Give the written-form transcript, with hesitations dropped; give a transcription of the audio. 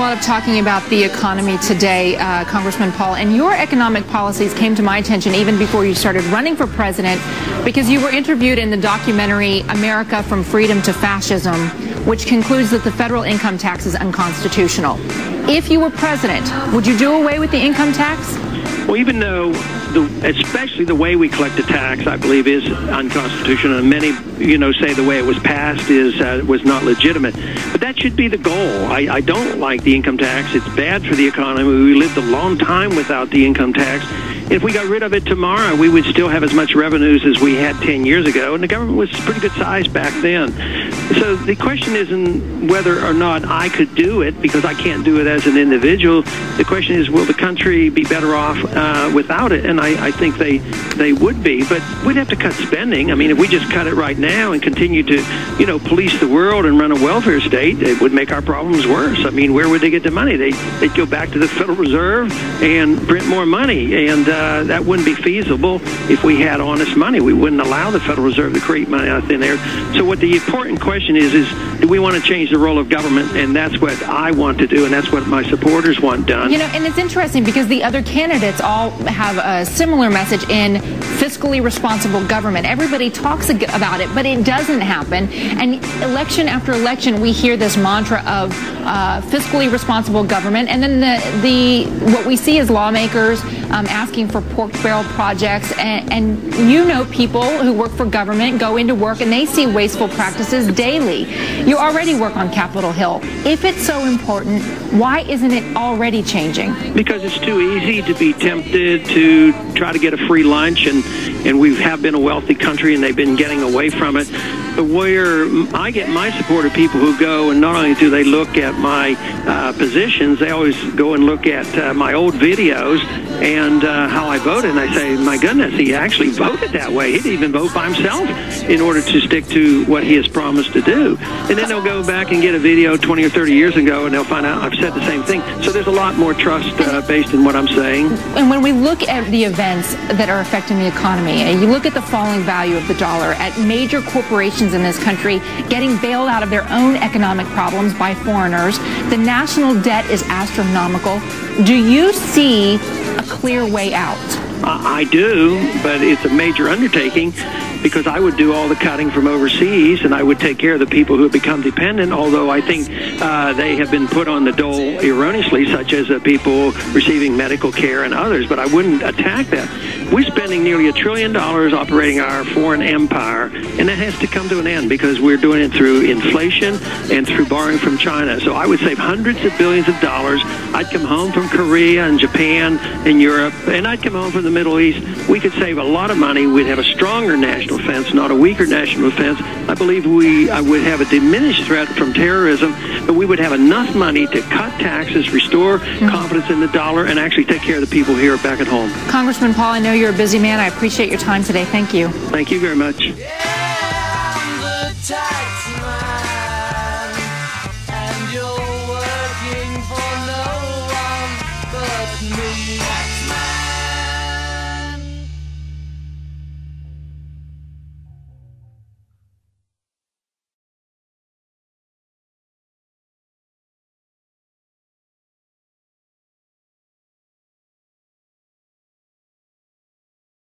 lot of talking about the economy today, Congressman Paul, and your economic policies came to my attention even before you started running for president, because you were interviewed in the documentary America from Freedom to Fascism, which concludes that the federal income tax is unconstitutional. If you were president, would you do away with the income tax? Well, even though, especially the way we collect the tax, I believe is unconstitutional, and many, say the way it was passed was not legitimate. But that should be the goal. I don't like the income tax. It's bad for the economy. We lived a long time without the income tax. If we got rid of it tomorrow, we would still have as much revenues as we had 10 years ago, and the government was pretty good size back then. So the question isn't whether or not I could do it, because I can't do it as an individual. The question is, will the country be better off without it? And I think they would be, but we'd have to cut spending. I mean, if we just cut it right now and continue to, police the world and run a welfare state, it would make our problems worse. I mean, where would they get the money? They'd go back to the Federal Reserve and print more money, and that wouldn't be feasible if we had honest money. We wouldn't allow the Federal Reserve to create money out of thin air. So what the important question is do we want to change the role of government? And that's what I want to do, and that's what my supporters want done. And it's interesting because the other candidates all have a similar message in fiscally responsible government. Everybody talks about it, but it doesn't happen. And election after election, we hear this mantra of fiscally responsible government, and then what we see is lawmakers asking for pork barrel projects, and people who work for government go into work and they see wasteful practices daily. You already work on Capitol Hill. If it's so important, why isn't it already changing? Because it's too easy to be tempted to try to get a free lunch, and we have been a wealthy country and they've been getting away from it. But where I get my support of people who go, and not only do they look at my positions, they always go and look at my old videos and how I voted, and I say, my goodness, he actually voted that way. He didn't even vote by himself in order to stick to what he has promised to do. And then they'll go back and get a video 20 or 30 years ago, and they'll find out I've said the same thing. So there's a lot more trust based in what I'm saying. And when we look at the events that are affecting the economy, and you look at the falling value of the dollar, at major corporations in this country getting bailed out of their own economic problems by foreigners, the national debt is astronomical. Do you see a clear way out? I do, but it's a major undertaking, because I would do all the cutting from overseas, and I would take care of the people who have become dependent, although I think they have been put on the dole erroneously, such as people receiving medical care and others, but I wouldn't attack that. We're spending nearly $1 trillion operating our foreign empire, and that has to come to an end, because we're doing it through inflation and through borrowing from China. So I would save hundreds of billions of dollars. I'd come home from Korea and Japan and Europe, and I'd come home from the Middle East. We could save a lot of money. We'd have a stronger national defense, not a weaker national defense. I believe we would have a diminished threat from terrorism, but we would have enough money to cut taxes, restore confidence in the dollar, and actually take care of the people here back at home. Congressman Paul, I know you're a busy man. I appreciate your time today. Thank you. Thank you very much. Yeah,